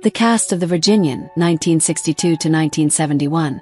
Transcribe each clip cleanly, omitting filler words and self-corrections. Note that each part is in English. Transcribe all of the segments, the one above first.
The cast of The Virginian, 1962 to 1971,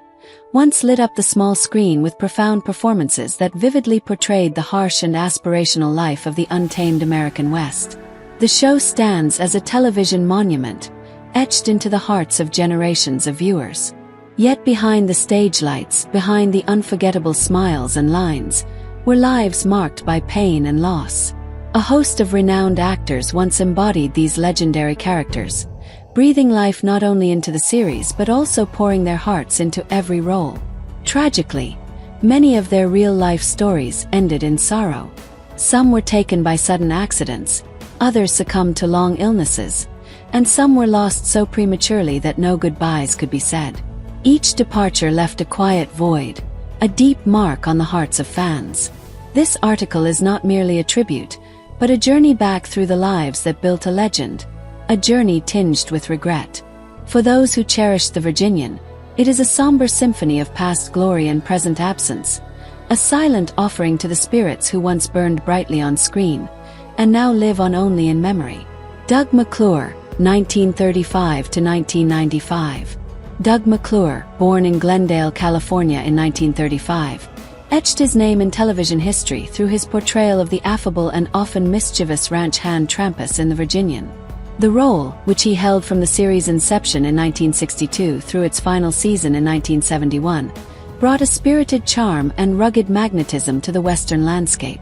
once lit up the small screen with profound performances that vividly portrayed the harsh and aspirational life of the untamed American West. The show stands as a television monument, etched into the hearts of generations of viewers. Yet behind the stage lights, behind the unforgettable smiles and lines, were lives marked by pain and loss. A host of renowned actors once embodied these legendary characters, breathing life not only into the series but also pouring their hearts into every role. Tragically, many of their real-life stories ended in sorrow. Some were taken by sudden accidents, others succumbed to long illnesses, and some were lost so prematurely that no goodbyes could be said. Each departure left a quiet void, a deep mark on the hearts of fans. This article is not merely a tribute, but a journey back through the lives that built a legend, a journey tinged with regret. For those who cherish The Virginian, it is a somber symphony of past glory and present absence, a silent offering to the spirits who once burned brightly on screen, and now live on only in memory. Doug McClure, 1935 to 1995. Doug McClure, born in Glendale, California in 1935, etched his name in television history through his portrayal of the affable and often mischievous ranch hand Trampas in The Virginian. The role, which he held from the series' inception in 1962 through its final season in 1971, brought a spirited charm and rugged magnetism to the Western landscape.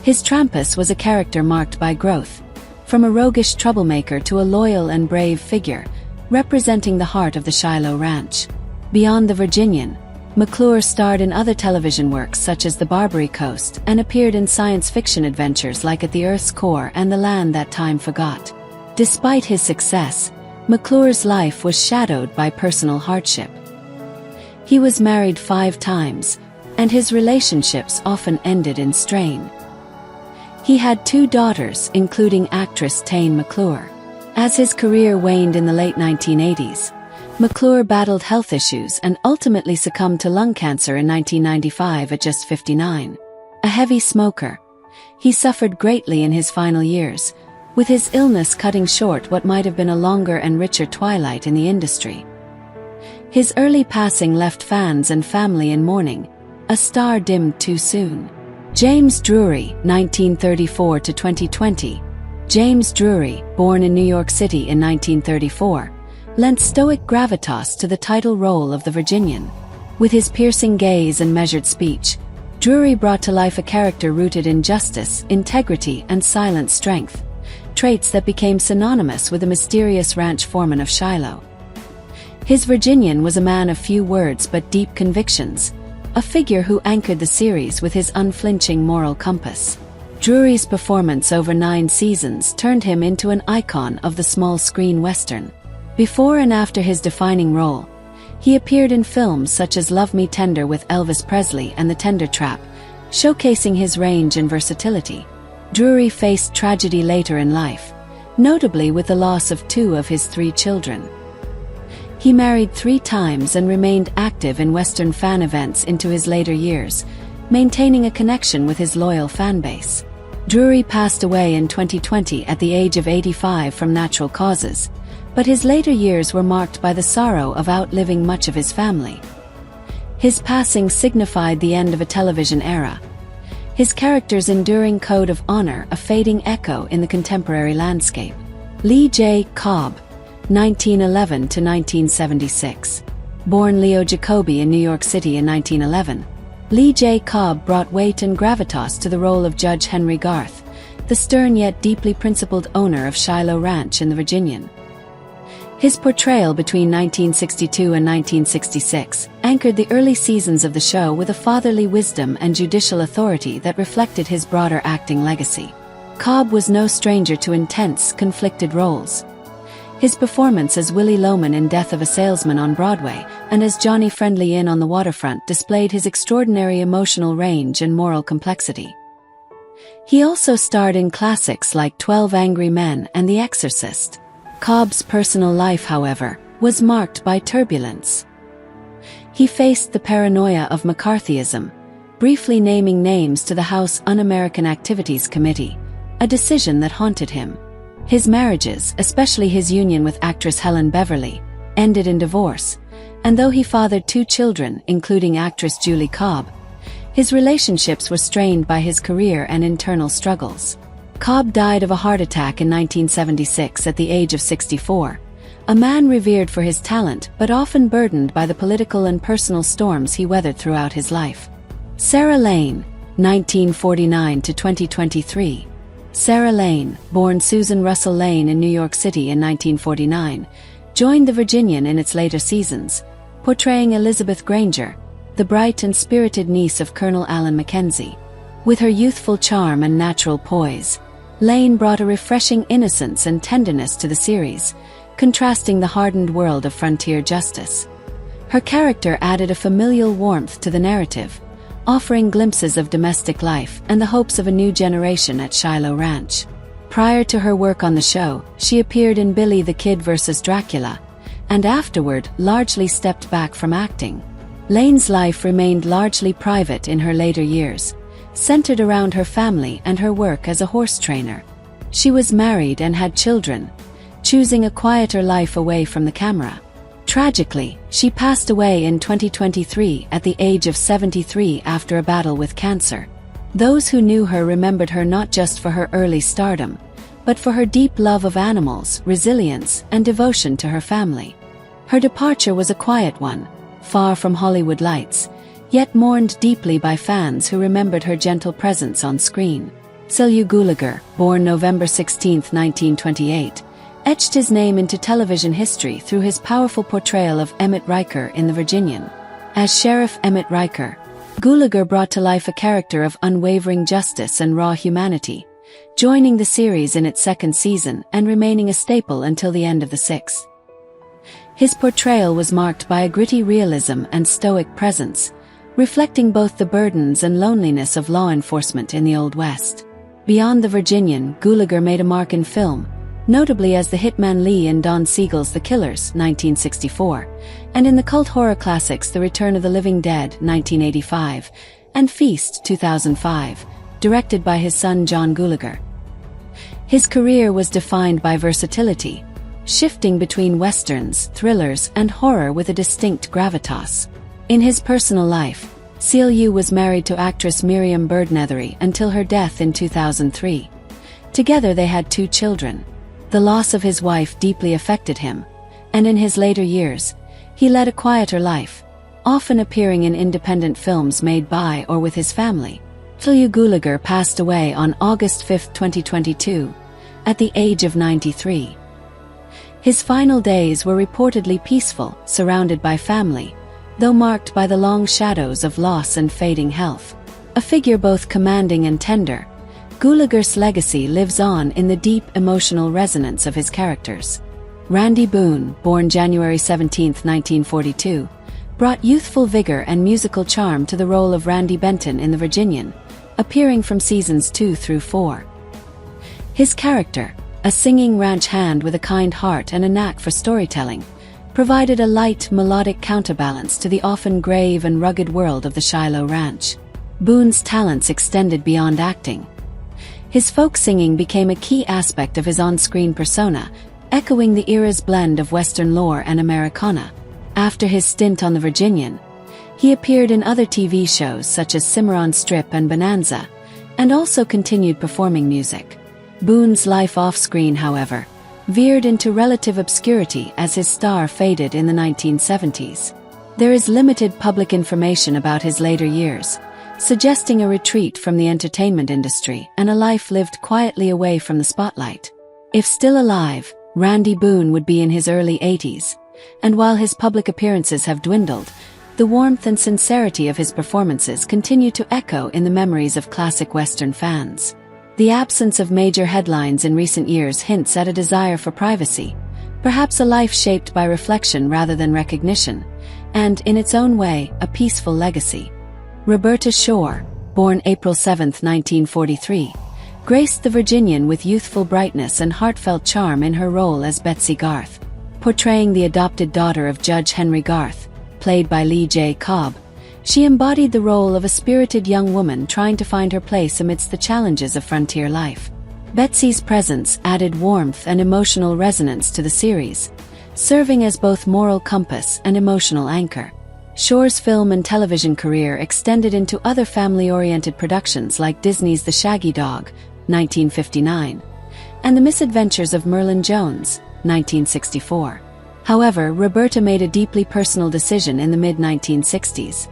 His Trampas was a character marked by growth, from a roguish troublemaker to a loyal and brave figure, representing the heart of the Shiloh Ranch. Beyond The Virginian, McClure starred in other television works such as The Barbary Coast and appeared in science fiction adventures like At the Earth's Core and The Land That Time Forgot. Despite his success, McClure's life was shadowed by personal hardship. He was married 5 times, and his relationships often ended in strain. He had 2 daughters, including actress Tane McClure. As his career waned in the late 1980s, McClure battled health issues and ultimately succumbed to lung cancer in 1995 at just 59. A heavy smoker, he suffered greatly in his final years, with his illness cutting short what might have been a longer and richer twilight in the industry. His early passing left fans and family in mourning, a star dimmed too soon. James Drury, 1934 to 2020. James Drury, born in New York City in 1934, lent stoic gravitas to the title role of The Virginian. With his piercing gaze and measured speech, Drury brought to life a character rooted in justice, integrity, and silent strength, traits that became synonymous with the mysterious ranch foreman of Shiloh. His Virginian was a man of few words but deep convictions, a figure who anchored the series with his unflinching moral compass. Drury's performance over 9 seasons turned him into an icon of the small-screen Western. Before and after his defining role, he appeared in films such as Love Me Tender with Elvis Presley and The Tender Trap, showcasing his range and versatility. Drury faced tragedy later in life, notably with the loss of 2 of his 3 children. He married 3 times and remained active in Western fan events into his later years, maintaining a connection with his loyal fanbase. Drury passed away in 2020 at the age of 85 from natural causes, but his later years were marked by the sorrow of outliving much of his family. His passing signified the end of a television era, his character's enduring code of honor a fading echo in the contemporary landscape. Lee J. Cobb, 1911 to 1976. Born Leo Jacoby in New York City in 1911, Lee J. Cobb brought weight and gravitas to the role of Judge Henry Garth, the stern yet deeply principled owner of Shiloh Ranch in The Virginian. His portrayal between 1962 and 1966 anchored the early seasons of the show with a fatherly wisdom and judicial authority that reflected his broader acting legacy. Cobb was no stranger to intense, conflicted roles. His performance as Willie Loman in Death of a Salesman on Broadway and as Johnny Friendly in On the Waterfront displayed his extraordinary emotional range and moral complexity. He also starred in classics like 12 Angry Men and The Exorcist. Cobb's personal life, however, was marked by turbulence. He faced the paranoia of McCarthyism, briefly naming names to the House Un-American Activities Committee, a decision that haunted him. His marriages, especially his union with actress Helen Beverly, ended in divorce, and though he fathered 2 children, including actress Julie Cobb, his relationships were strained by his career and internal struggles. Cobb died of a heart attack in 1976 at the age of 64, a man revered for his talent but often burdened by the political and personal storms he weathered throughout his life. Sarah Lane, 1949 to 2023. Sarah Lane, born Susan Russell Lane in New York City in 1949, joined the Virginian in its later seasons, portraying Elizabeth Granger, the bright and spirited niece of Colonel Allen Mackenzie. With her youthful charm and natural poise, Lane brought a refreshing innocence and tenderness to the series, contrasting the hardened world of frontier justice. Her character added a familial warmth to the narrative, offering glimpses of domestic life and the hopes of a new generation at Shiloh Ranch. Prior to her work on the show, she appeared in Billy the Kid vs. Dracula, and afterward largely stepped back from acting. Lane's life remained largely private in her later years, centered around her family and her work as a horse trainer. She was married and had children, choosing a quieter life away from the camera. Tragically, she passed away in 2023 at the age of 73 after a battle with cancer. Those who knew her remembered her not just for her early stardom, but for her deep love of animals, resilience, and devotion to her family. Her departure was a quiet one, far from Hollywood lights, yet mourned deeply by fans who remembered her gentle presence on screen. Celia Gulager, born November 16, 1928, etched his name into television history through his powerful portrayal of Emmett Riker in The Virginian. As Sheriff Emmett Riker, Gulager brought to life a character of unwavering justice and raw humanity, joining the series in its 2nd season and remaining a staple until the end of the 6th. His portrayal was marked by a gritty realism and stoic presence, reflecting both the burdens and loneliness of law enforcement in the Old West. Beyond The Virginian, Gulager made a mark in film, notably as the hitman Lee in Don Siegel's The Killers, 1964, and in the cult horror classics The Return of the Living Dead, 1985, and Feast, 2005, directed by his son John Gulager. His career was defined by versatility, shifting between westerns, thrillers, and horror with a distinct gravitas. In his personal life, Celia was married to actress Miriam Byrd Nethery until her death in 2003. Together they had 2 children. The loss of his wife deeply affected him, and in his later years, he led a quieter life, often appearing in independent films made by or with his family. Celia Gulager passed away on August 5, 2022, at the age of 93. His final days were reportedly peaceful, surrounded by family, though marked by the long shadows of loss and fading health. A figure both commanding and tender, Gulager's legacy lives on in the deep emotional resonance of his characters. Randy Boone, born January 17, 1942, brought youthful vigor and musical charm to the role of Randy Benton in The Virginian, appearing from seasons 2 through 4. His character, a singing ranch hand with a kind heart and a knack for storytelling, provided a light, melodic counterbalance to the often grave and rugged world of the Shiloh Ranch. Boone's talents extended beyond acting. His folk singing became a key aspect of his on-screen persona, echoing the era's blend of Western lore and Americana. After his stint on The Virginian, he appeared in other TV shows such as Cimarron Strip and Bonanza, and also continued performing music. Boone's life off-screen, however, veered into relative obscurity as his star faded in the 1970s. There is limited public information about his later years, suggesting a retreat from the entertainment industry and a life lived quietly away from the spotlight. If still alive, Randy Boone would be in his early 80s, and while his public appearances have dwindled, the warmth and sincerity of his performances continue to echo in the memories of classic Western fans. The absence of major headlines in recent years hints at a desire for privacy, perhaps a life shaped by reflection rather than recognition, and, in its own way, a peaceful legacy. Roberta Shore, born April 7, 1943, graced The Virginian with youthful brightness and heartfelt charm in her role as Betsy Garth. Portraying the adopted daughter of Judge Henry Garth, played by Lee J. Cobb, she embodied the role of a spirited young woman trying to find her place amidst the challenges of frontier life. Betsy's presence added warmth and emotional resonance to the series, serving as both moral compass and emotional anchor. Shore's film and television career extended into other family-oriented productions like Disney's The Shaggy Dog, 1959, and The Misadventures of Merlin Jones, 1964. However, Roberta made a deeply personal decision in the mid-1960s.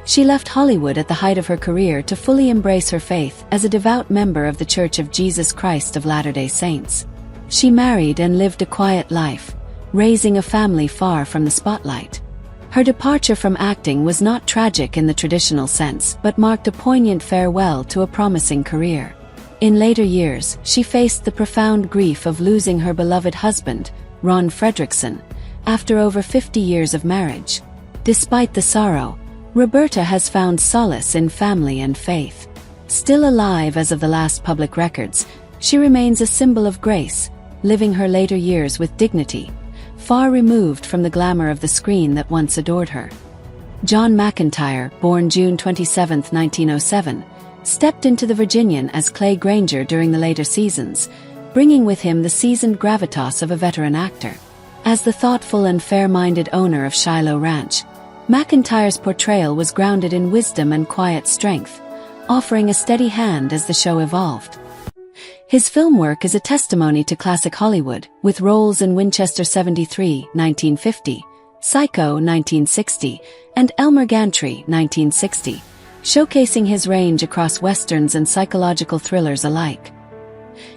She left Hollywood at the height of her career to fully embrace her faith as a devout member of The Church of Jesus Christ of Latter-day Saints. She married and lived a quiet life, raising a family far from the spotlight. Her departure from acting was not tragic in the traditional sense but marked a poignant farewell to a promising career. In later years, she faced the profound grief of losing her beloved husband, Ron Fredrickson, after over 50 years of marriage. Despite the sorrow, Roberta has found solace in family and faith. Still alive as of the last public records, she remains a symbol of grace, living her later years with dignity, far removed from the glamour of the screen that once adored her. John McIntyre, born June 27, 1907, stepped into the Virginian as Clay Granger during the later seasons, bringing with him the seasoned gravitas of a veteran actor. As the thoughtful and fair-minded owner of Shiloh Ranch, McIntyre's portrayal was grounded in wisdom and quiet strength, offering a steady hand as the show evolved. His film work is a testimony to classic Hollywood, with roles in Winchester 73, 1950, Psycho 1960, and Elmer Gantry 1960, showcasing his range across westerns and psychological thrillers alike.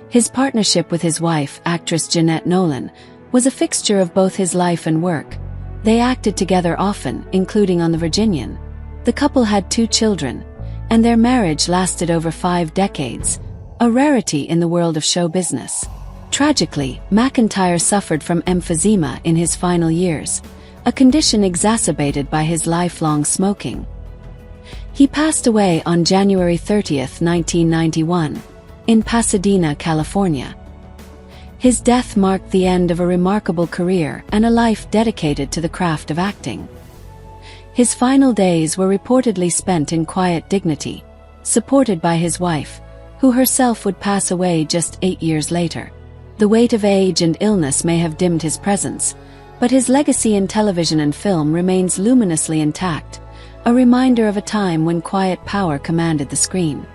His partnership with his wife, actress Jeanette Nolan, was a fixture of both his life and work. They acted together often, including on The Virginian. The couple had 2 children, and their marriage lasted over 5 decades, a rarity in the world of show business. Tragically, McIntyre suffered from emphysema in his final years, a condition exacerbated by his lifelong smoking. He passed away on January 30, 1991, in Pasadena, California. His death marked the end of a remarkable career and a life dedicated to the craft of acting. His final days were reportedly spent in quiet dignity, supported by his wife, who herself would pass away just 8 years later. The weight of age and illness may have dimmed his presence, but his legacy in television and film remains luminously intact, a reminder of a time when quiet power commanded the screen.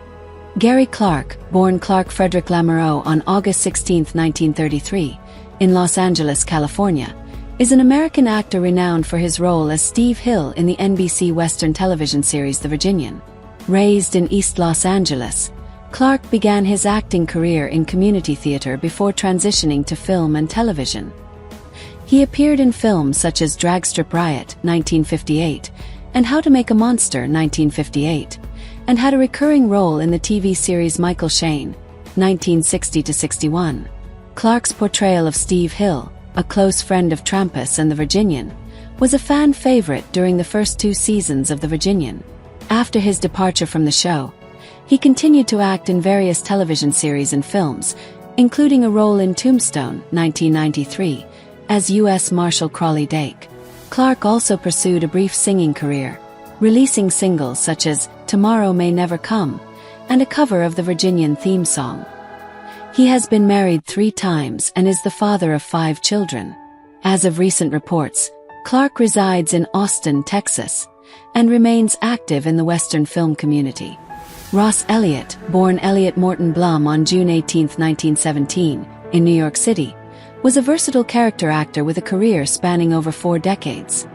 Gary Clark, born Clark Frederick Lamoureux on August 16, 1933, in Los Angeles, California, is an American actor renowned for his role as Steve Hill in the NBC Western television series The Virginian. Raised in East Los Angeles, Clark began his acting career in community theater before transitioning to film and television. He appeared in films such as Dragstrip Riot, 1958, and How to Make a Monster, 1958, and had a recurring role in the TV series Michael Shane, 1960-61. Clark's portrayal of Steve Hill, a close friend of Trampas and The Virginian, was a fan favorite during the first 2 seasons of The Virginian. After his departure from the show, he continued to act in various television series and films, including a role in Tombstone, 1993, as U.S. Marshal Crawley Dake. Clark also pursued a brief singing career, releasing singles such as Tomorrow May Never Come and a cover of the Virginian theme song. He has been married 3 times and is the father of 5 children. As of recent reports, Clark resides in Austin, Texas, and remains active in the Western film community. Ross Elliott, born Elliott Morton Blum on June 18, 1917, in New York City, was a versatile character actor with a career spanning over 4 decades.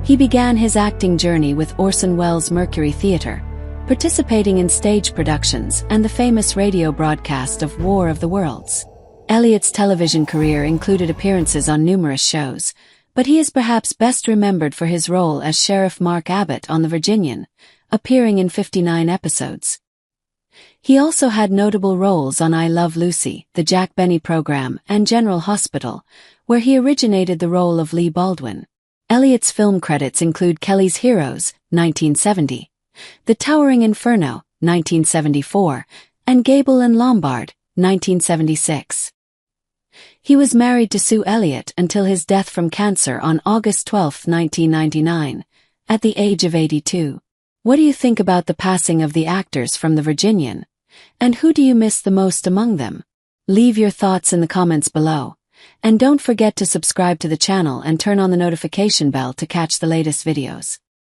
He began his acting journey with Orson Welles' Mercury Theatre, participating in stage productions and the famous radio broadcast of War of the Worlds. Elliott's television career included appearances on numerous shows, but he is perhaps best remembered for his role as Sheriff Mark Abbott on The Virginian, appearing in 59 episodes. He also had notable roles on I Love Lucy, The Jack Benny Program, and General Hospital, where he originated the role of Lee Baldwin. Elliott's film credits include Kelly's Heroes, 1970, The Towering Inferno, 1974, and Gable and Lombard, 1976. He was married to Sue Elliott until his death from cancer on August 12, 1999, at the age of 82. What do you think about the passing of the actors from The Virginian? And who do you miss the most among them? Leave your thoughts in the comments below. And don't forget to subscribe to the channel and turn on the notification bell to catch the latest videos.